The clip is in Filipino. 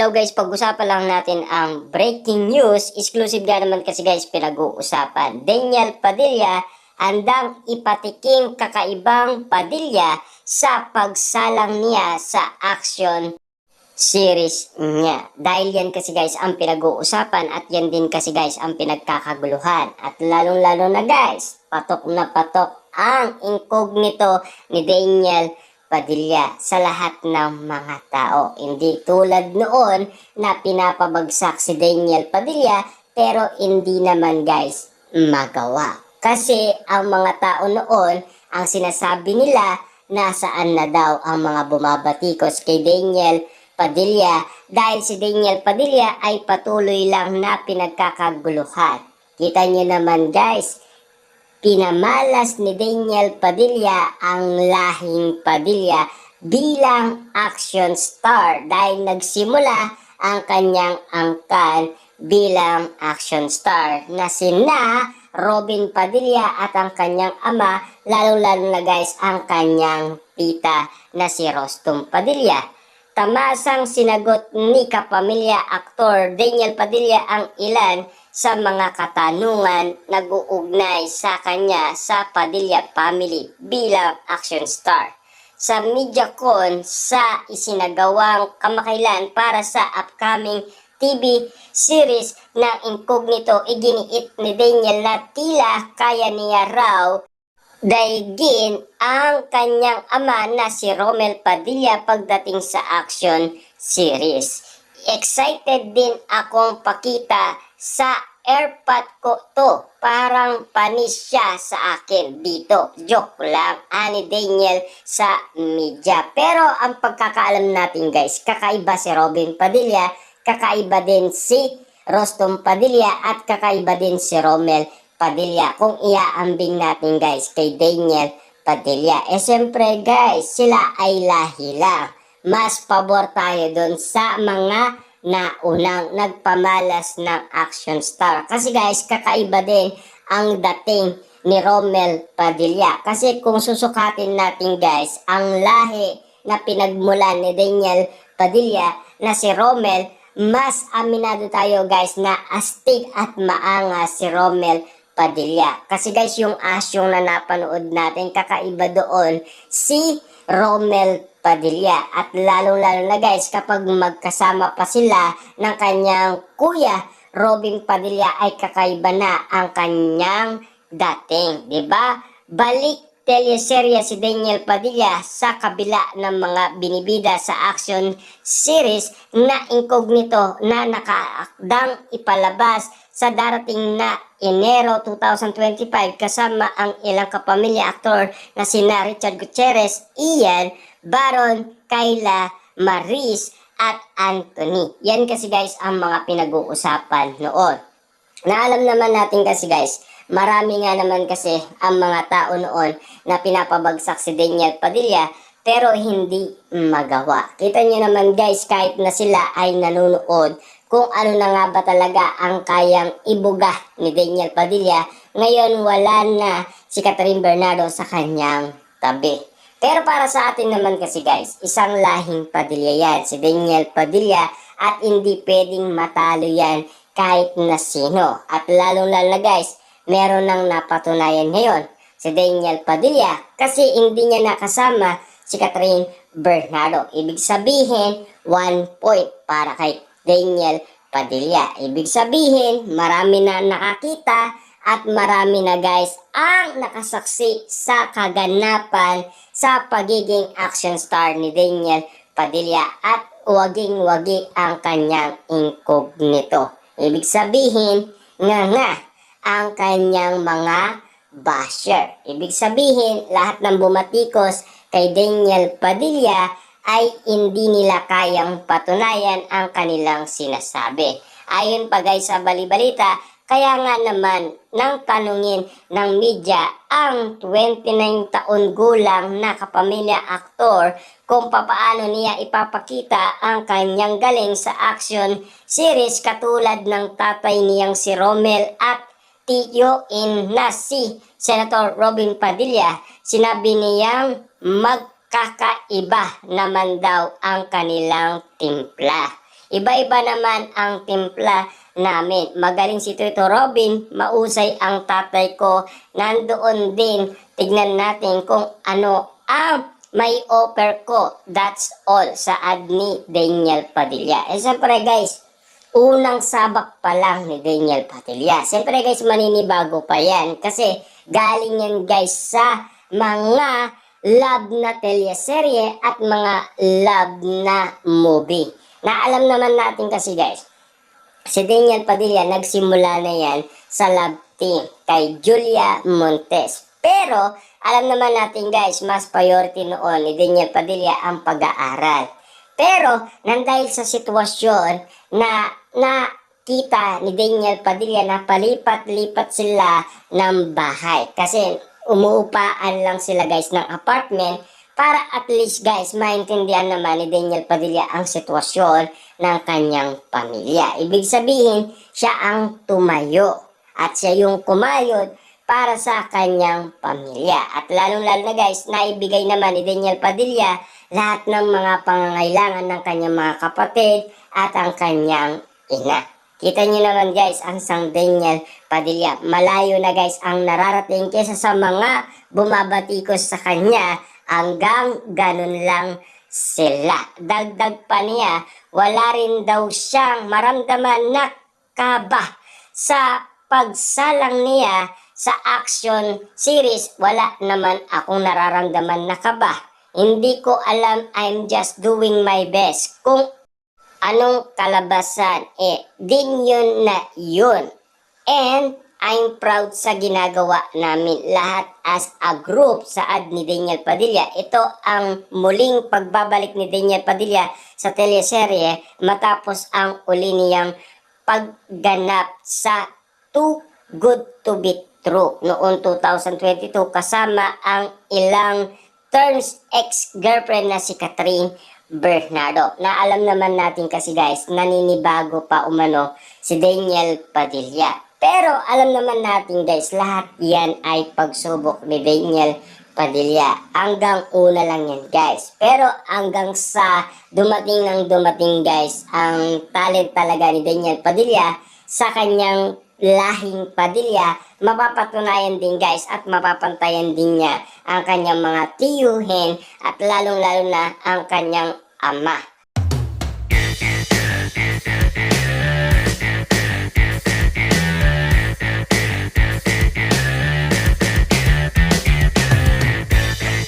Hello guys, pag-usapan lang natin ang breaking news. Exclusive nga naman kasi guys pinag-uusapan. Daniel Padilla handang ipatiking kakaibang Padilla sa pagsalang niya sa action series niya. Dahil yan kasi guys ang pinag-uusapan at yan din kasi guys ang pinagkakaguluhan. At lalong-lalo na guys, patok na patok ang incognito ni Daniel Padilla sa lahat ng mga tao. Hindi tulad noon na pinapabagsak si Daniel Padilla pero hindi naman guys magawa. Kasi ang mga tao noon, ang sinasabi nila nasaan na daw ang mga bumabatikos kay Daniel Padilla dahil si Daniel Padilla ay patuloy lang na pinagkakaguluhan. Kita nyo naman guys, pinamalas ni Daniel Padilla ang lahing Padilla bilang action star dahil nagsimula ang kanyang angkan bilang action star na sina Robin Padilla at ang kanyang ama, lalo-lalo na guys ang kanyang tita na si Rostom Padilla. Tamasang sinagot ni kapamilya aktor Daniel Padilla ang ilan sa mga katanungan nag-uugnay sa kanya sa Padilla family bilang action star. Sa MediaCon sa isinagawang kamakailan para sa upcoming TV series ng Incognito, iginiit ni Daniel na tila kaya niya raw daigin ang kanyang ama na si Romel Padilla pagdating sa action series. Excited din akong pakita sa airpot ko to. Parang panis siya sa akin dito. Joke lang, ani Daniel sa media. Pero ang pagkakaalam natin guys, kakaiba si Robin Padilla, kakaiba din si Rostom Padilla at kakaiba din si Romel Padilla kung iaambing natin guys kay Daniel Padilla. Siyempre guys, sila ay lahi lang. Mas pabor tayo dun sa mga naunang nagpamalas ng action star. Kasi guys, kakaiba din ang dating ni Romel Padilla. Kasi kung susukatin natin guys, ang lahi na pinagmulan ni Daniel Padilla na si Romel, mas aminado tayo guys na astig at maangas si Romel Padilla. Kasi guys, yung asyong na napanood natin, kakaiba doon si Romel Padilla. At lalong-lalo na guys, kapag magkasama pa sila ng kanyang kuya, Robin Padilla, ay kakaiba na ang kanyang dating. Diba? Balik teleserye si Daniel Padilla sa kabila ng mga binibida sa action series na Incognito na nakaakdang ipalabas sa darating na Enero 2025 kasama ang ilang kapamilya aktor na sina Richard Gutierrez, Ian, Baron, Kayla, Maris at Anthony. Yan kasi guys ang mga pinag-uusapan noon. Naalam naman natin kasi guys, marami nga naman kasi ang mga tao noon na pinapabagsak si Daniel Padilla pero hindi magawa. Kita nyo naman guys, kahit na sila ay nanonood kung ano na nga ba talaga ang kayang ibuga ni Daniel Padilla, ngayon wala na si Catherine Bernardo sa kanyang tabi. Pero para sa atin naman kasi guys, isang lahing Padilla yan, si Daniel Padilla, at hindi pwedeng matalo yan kahit na sino. At lalong-lalo na guys, meron nang napatunayan ngayon si Daniel Padilla kasi hindi niya nakasama si Catherine Bernardo. Ibig sabihin, 1 point para kay Daniel Padilla. Ibig sabihin, marami na nakakita at marami na guys ang nakasaksi sa kaganapan sa pagiging action star ni Daniel Padilla at waging-wagi ang kanyang incognito. Ibig sabihin, nga ang kanyang mga basher. Ibig sabihin, lahat ng bumatikos kay Daniel Padilla ay hindi nila kayang patunayan ang kanilang sinasabi. Ayon pa guys sa balibalita, kaya nga naman nang tanungin ng media ang 29 taon gulang na kapamilya aktor kung papaano niya ipapakita ang kanyang galing sa action series katulad ng tatay niyang si Romel at tiyo na si Senator Robin Padilla. Sinabi niyang kakaiba naman daw ang kanilang timpla. Iba-iba naman ang timpla namin. Magaling si Tito Robin, mausay ang tatay ko. Nandoon din, tignan natin kung ano ang may offer ko. That's all sa ad ni Daniel Padilla. Siyempre guys, unang sabak pa lang ni Daniel Padilla. Siyempre guys, maninibago pa yan. Kasi galing yan guys sa mga love na teleserye at mga love na movie. Na alam naman natin kasi guys, si Daniel Padilla nagsimula na yan sa love team kay Julia Montes. Pero alam naman natin guys, mas priority noon ni Daniel Padilla ang pag-aaral. Pero nang dahil sa sitwasyon na nakita ni Daniel Padilla na palipat-lipat sila ng bahay. Kasi umuupaan lang sila guys ng apartment para at least guys maintindihan naman ni Daniel Padilla ang sitwasyon ng kanyang pamilya. Ibig sabihin, siya ang tumayo at siya yung kumayod para sa kanyang pamilya. At lalong-lalo na guys, naibigay naman ni Daniel Padilla lahat ng mga pangangailangan ng kanyang mga kapatid at ang kanyang ina. Kita niyo naman guys, ang Sang Daniel Padilla. Malayo na guys ang nararating kesa sa mga bumabatikos sa kanya, hanggang ganun lang sila. Dagdag pa niya, wala rin daw siyang maramdaman na kaba sa pagsalang niya sa action series. Wala naman akong nararamdaman na kaba. Hindi ko alam, I'm just doing my best. Kung anong kalabasan, din yun na yun. And I'm proud sa ginagawa namin lahat as a group sa ad ni Daniel Padilla. Ito ang muling pagbabalik ni Daniel Padilla sa teleserye matapos ang uli niyang pagganap sa Too Good to Be True noong 2022 kasama ang ilang turns ex-girlfriend na si Catherine Bernardo. Na alam naman natin kasi guys, naninibago pa umano si Daniel Padilla. Pero alam naman natin guys, lahat yan ay pagsubok ni Daniel Padilla. Hanggang una lang yan guys. Pero hanggang sa dumating ng dumating guys, ang talent talaga ni Daniel Padilla sa kanyang lahing Padilla, mapapatunayan din guys at mapapantayan din niya ang kanyang mga tiyuhin at lalong-lalo na ang kanyang ama.